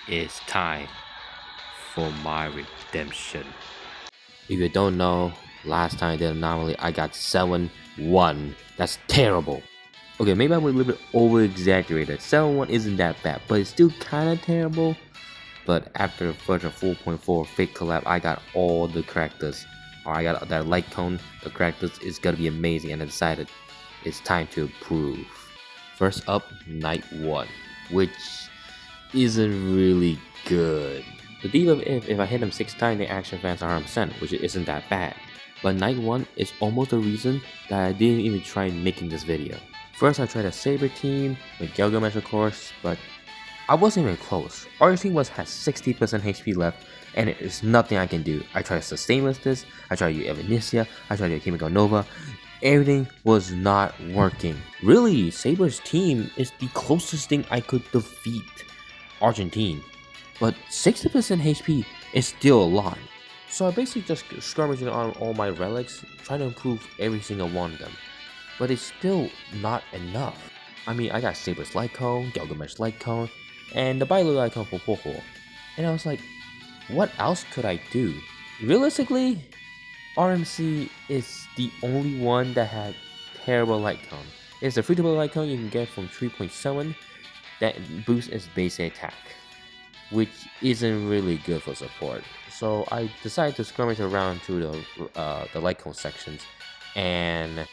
It's time for my redemption. If you don't know, last time I did anomaly, I got 7-1. That's terrible. Okay, maybe I went a little bit over exaggerated. 7-1 isn't that bad, but it's still kind of terrible. But after version 4.4 fake collab, I got all the characters. Or I got that light cone. The characters is gonna be amazing, and I decided it's time to improve. First up, Night 1, which isn't really good. The debuff if I hit him 6 times, the action advance 100%, which isn't that bad. But Night 1 is almost the reason that I didn't even try making this video. First I tried a Saber team with Gilgamesh of course, but I wasn't even close. Our team has 60% HP left, and it is nothing I can do. I tried to sustainless this, I tried to use Evanesia, I tried to use Chemical Nova. Everything was not working. Really, Saber's team is the closest thing I could defeat Argentine. But 60% HP is still a lot. So I basically just skirmishing on all my relics, trying to improve every single one of them. But it's still not enough. I mean, I got Saber's Light Cone, Gilgamesh Light Cone, and the Bailu Light Cone for Huo Huo. And I was like, what else could I do? Realistically, RMC is the only one that had terrible Light Cone. It's a free-to-play Light Cone you can get from 3.7 that boosts its base attack, which isn't really good for support. So I decided to skirmish around through the Light Cone sections, and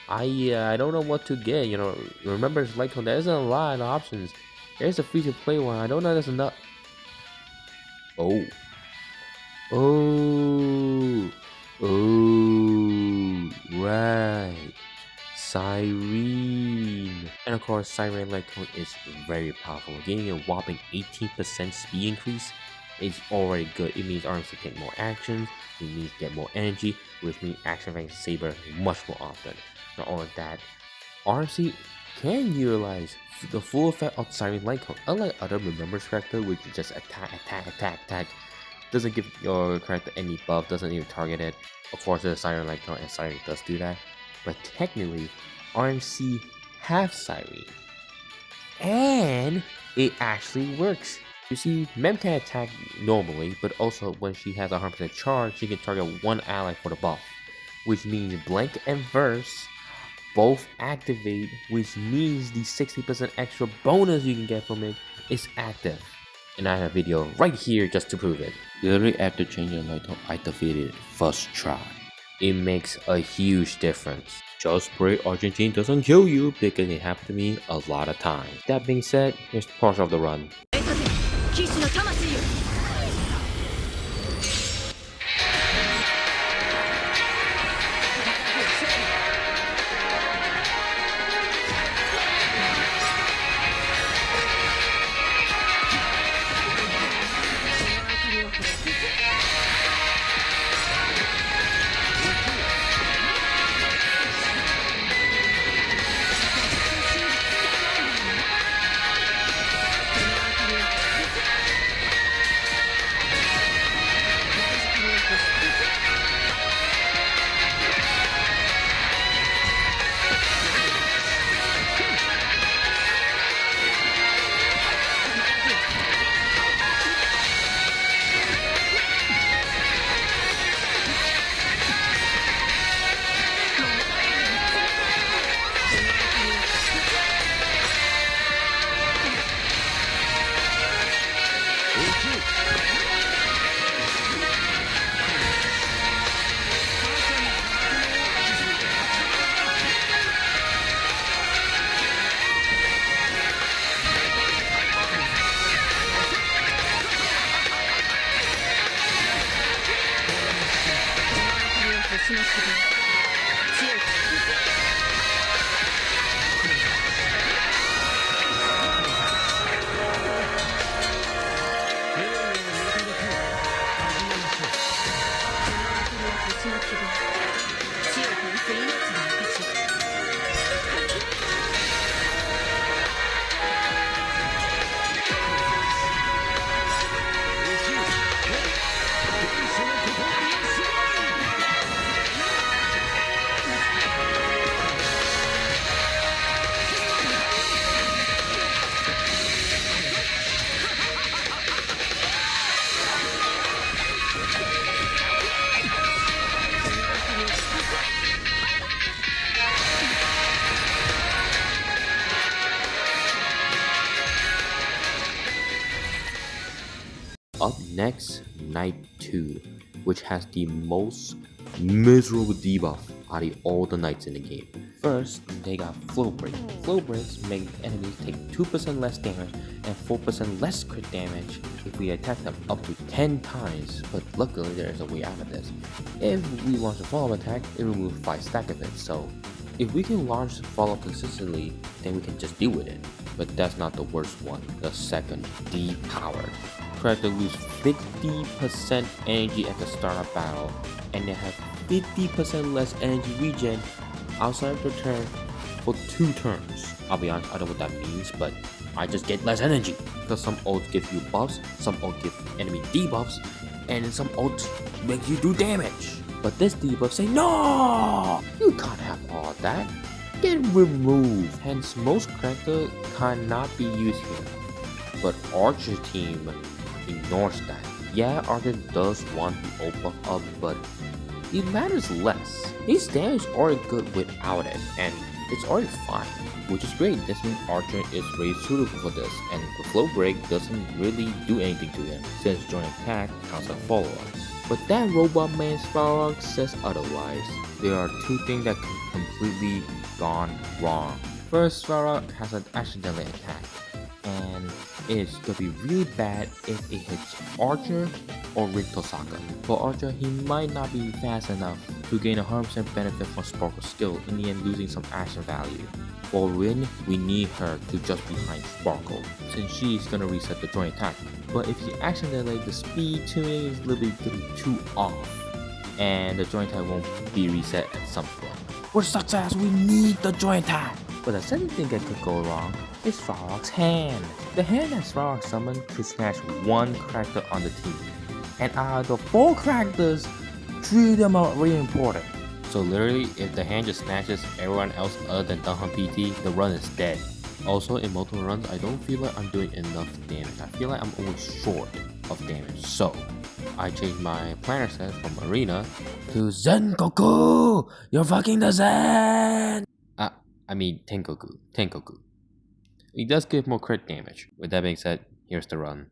I don't know what to get. You know, remember it's Light Cone, there isn't a lot of options. There's a free-to-play one. I don't know there's enough. Oh, right. Siren. And of course, Siren Light Cone is very powerful. Getting a whopping 18% speed increase is already good. It means RMC get more actions, it means get more energy, which means action rank Saber much more often. Not only that, RMC can utilize the full effect of Siren Light Cone, unlike other Remembrance character, which is just attack. Doesn't give your character any buff, doesn't even target it. Of course, there's Siren Light Cone, and Siren does do that. But technically, RMC have Siren, and it actually works. You see, Mem can attack normally, but also when she has a 100% charge, she can target one ally for the buff, which means Blank and Verse both activate, which means the 60% extra bonus you can get from it is active. And I have a video right here just to prove it. Literally after changing Light Cone, I defeated it first try. It makes a huge difference. Just pray Argentine doesn't kill you because it happened to me a lot of times. That being said, here's part of the run. Up next, Night 2, which has the most miserable debuff out of all the knights in the game. First, they got Flow Break. Flow Breaks make enemies take 2% less damage and 4% less crit damage if we attack them up to 10 times, but luckily there is a way out of this. If we launch a follow-up attack, it removes 5 stack of it, so if we can launch follow-up consistently, then we can just deal with it. But that's not the worst one. The second, Depowered. Character lose 50% energy at the start of battle, and they have 50% less energy regen outside of the turn for 2 turns. I'll be honest, I don't know what that means, but I just get less energy. Because some ults give you buffs, some ults give enemy debuffs, and some ults make you do damage. But this debuff say, no! You can't have all that. Get removed. Hence, most characters cannot be used here. But Archer team ignores that. Yeah, Archer does want the ult buff up, but it matters less. His damage is already good without it, and it's already fine, which is great. This means Archer is very suitable for this, and the Flow Break doesn't really do anything to him, since joint attack counts as follow-up. But that Robot Man Sparrow says otherwise. There are 2 things that can completely gone wrong. First, Sparrow has an accidental attack, and it's gonna be really bad if it hits Archer or Rick Tosaka. For Archer, he might not be fast enough to gain a 100% benefit from Sparkle's skill, in the end losing some action value. For Rin, we need her to just behind Sparkle, since she's gonna reset the joint attack. But if she accidentally, the speed tuning is literally gonna be too off, and the joint attack won't be reset at some point. Which sucks ass, we need the joint attack! But the second thing that could go wrong is Svarog's hand. The hand that Svarog summoned could snatch 1 character on the team, and out of the 4 characters, 3 of them are really important. So literally, if the hand just snatches everyone else other than Dunham PT, the run is dead. Also, in multiple runs, I don't feel like I'm doing enough damage. I feel like I'm always short of damage. So, I changed my planner set from Arena to Zengoku! You're fucking the Zen! I mean Tengoku. It does give more crit damage. With that being said, here's the run.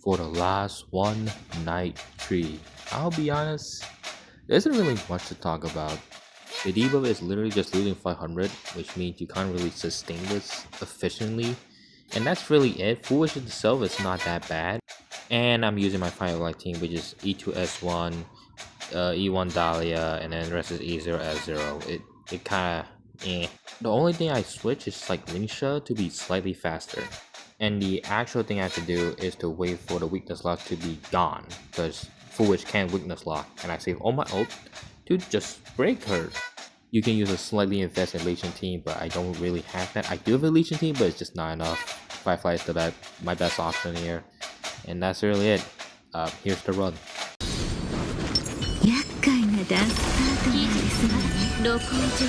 For the last one, Night 3. I'll be honest, there isn't really much to talk about. The debuff is literally just losing 500, which means you can't really sustain this efficiently. And that's really it. Foolish itself is not that bad. And I'm using my Firefly team, which is E2S1, E1 Dahlia, and then the rest is E0S0. It kinda eh. The only thing I switch is like Lingsha to be slightly faster. And the actual thing I have to do is to wait for the weakness lock to be gone, because Foolish can't weakness lock, and I save all my ult to just break her. You can use a slightly invested Legion team, but I don't really have that. I do have a Legion team, but it's just not enough. Firefly is my best option here. And that's really it. Here's the run. 厄介なダンスパートナーですわね。露光上手。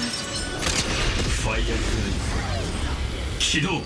ファイアグライズ起動。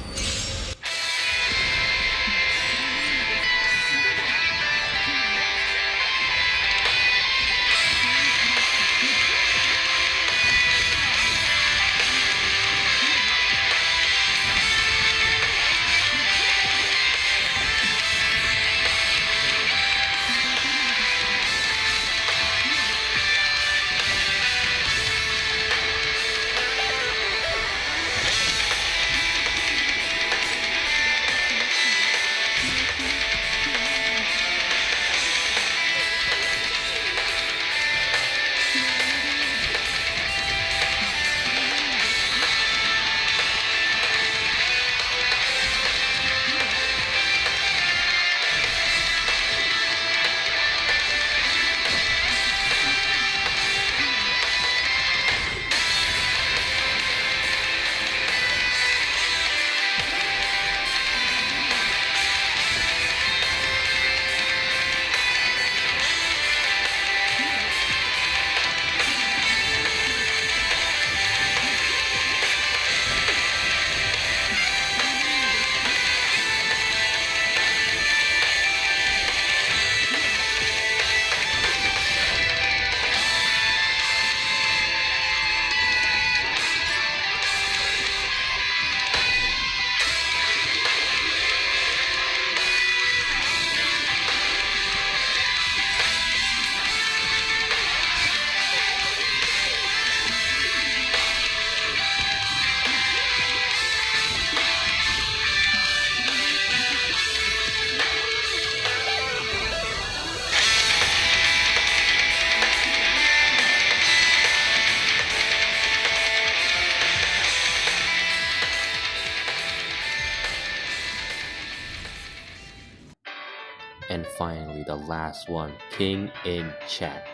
And finally, the last one, King in Check,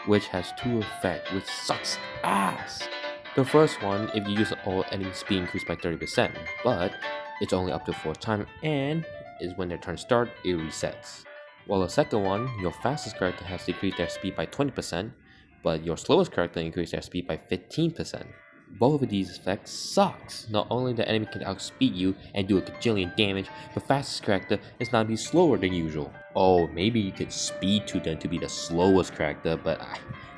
which has two effects, which sucks ass. The first one, if you use all enemy speed increased by 30%, but it's only up to 4 times and is when their turn start, it resets. While the second one, your fastest character has decreased their speed by 20%, but your slowest character increased their speed by 15%. Both of these effects sucks. Not only the enemy can outspeed you and do a gajillion damage, your fastest character is now be slower than usual. Oh, maybe you could speed to them to be the slowest character, but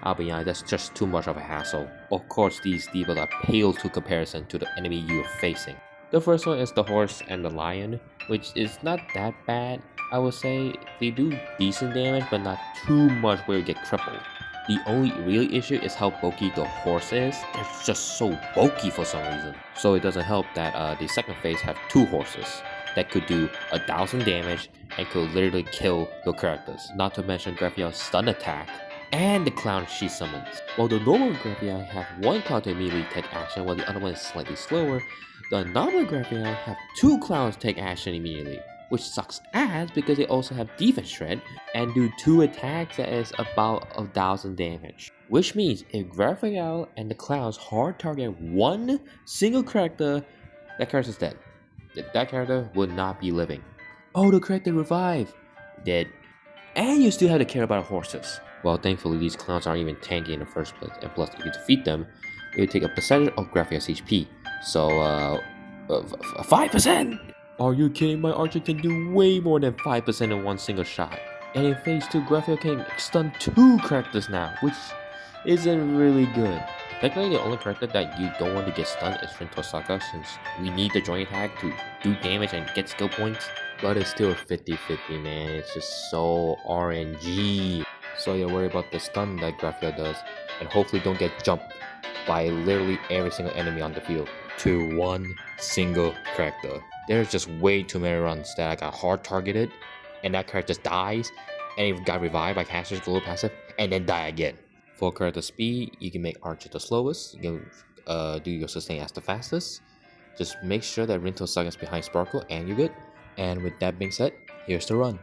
I'll be honest, that's just too much of a hassle. Of course, these devils are pale to comparison to the enemy you are facing. The first one is the horse and the lion, which is not that bad. I would say they do decent damage, but not too much where you get crippled. The only real issue is how bulky the horse is. They're just so bulky for some reason. So it doesn't help that the second phase have 2 horses that could do 1000 damage and could literally kill your characters. Not to mention Graphion's stun attack and the clown she summons. While the normal Graphion have 1 clown to immediately take action while the other one is slightly slower, the anomaly Graphion have 2 clowns take action immediately, which sucks ass because they also have defense shred and do 2 attacks that is about 1000 damage. Which means if Graphion and the clowns hard target one single character, that character is dead. That character would not be living. Oh, the character revive. Dead. And you still have to care about horses. Well, thankfully these clowns aren't even tanky in the first place, and plus if you defeat them, it will take a percentage of Graphion's HP. So 5%! Are you kidding? My archer can do way more than 5% in one single shot. And in phase 2, Graphio can stun 2 characters now, which isn't really good. Technically, the only character that you don't want to get stunned is Rintosaka, since we need the joint attack to do damage and get skill points. But it's still 50-50, man. It's just so RNG. So you're worried about the stun that Graphio does, and hopefully don't get jumped by literally every single enemy on the field to one single character. There's just way too many runs that I got hard targeted, and that character just dies, and it got revived by Caster's global passive, and then die again. For character speed, you can make Archer the slowest, you can do your sustain as the fastest. Just make sure that Rintosaka is behind Sparkle, and you're good. And with that being said, here's the run.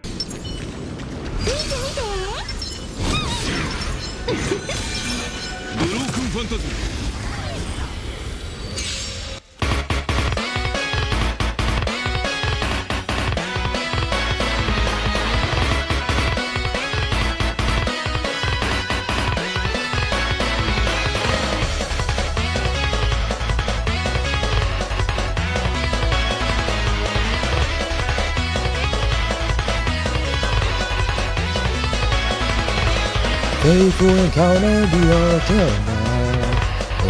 faithful encounter the ultimate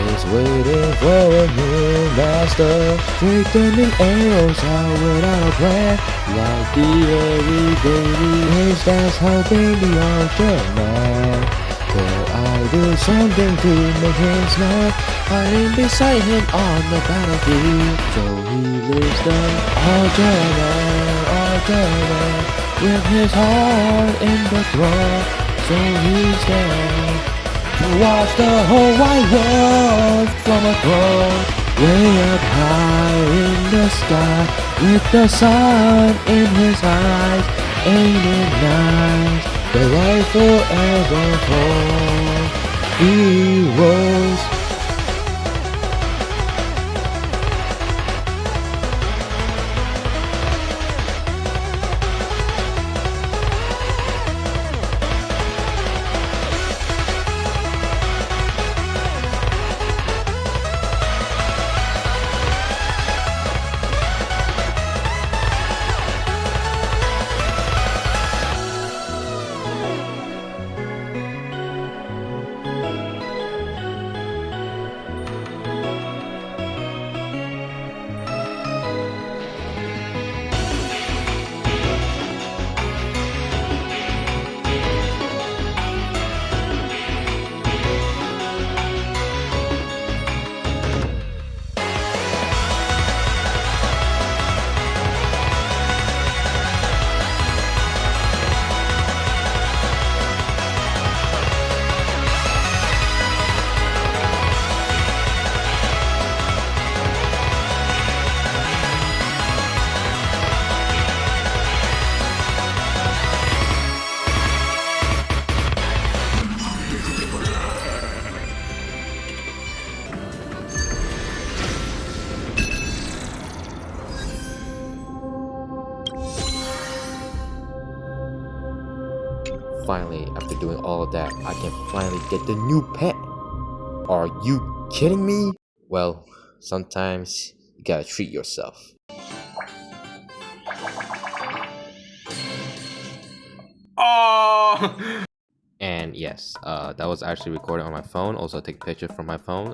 is waiting for a new master, straightening arrows out without a plan, like the airy daily waves that's helping the ultimate. Could I do something to make him smart, hiding beside him on the battlefield, so he lives the ultimate, with his heart in the throne, so he's there to watch the whole wide world from a throne, way up high in the sky, with the sun in his eyes, aiming nice, the rifle ever hold. Heroes. Finally, after doing all of that, I can finally get the new pet. Are you kidding me? Well, sometimes you gotta treat yourself. Oh! And yes, that was actually recorded on my phone. Also, take a picture from my phone.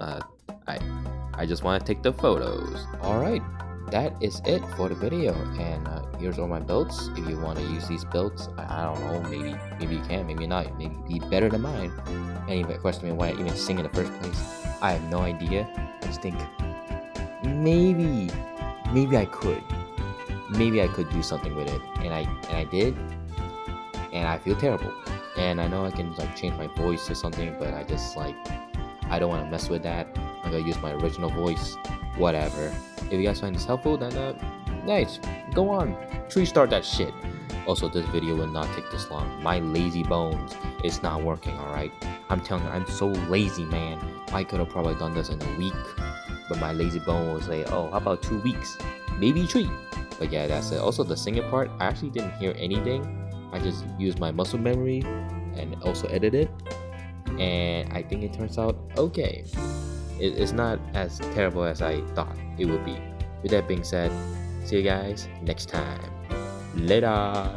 I just want to take the photos. All right, that is it for the video. And here's all my builds. If you want to use these builds, I don't know. Maybe you can. Maybe not. Maybe be better than mine. And you might question me why I even sing in the first place. I have no idea. I just think maybe I could. Maybe I could do something with it. And I did. And I feel terrible. And I know I can like change my voice or something, but I just like I don't want to mess with that. I'm gonna use my original voice. Whatever. If you guys find this helpful, then nice. Go on. 3-star that shit. Also, this video will not take this long. My lazy bones is not working. All right. I'm telling you, I'm so lazy, man. I could have probably done this in a week, but my lazy bone was like, oh, how about 2 weeks? Maybe 3. But yeah, that's it. Also, the singing part, I actually didn't hear anything. I just used my muscle memory and also edited, and I think it turns out okay. It's not as terrible as I thought it would be. With that being said, see you guys next time. Later.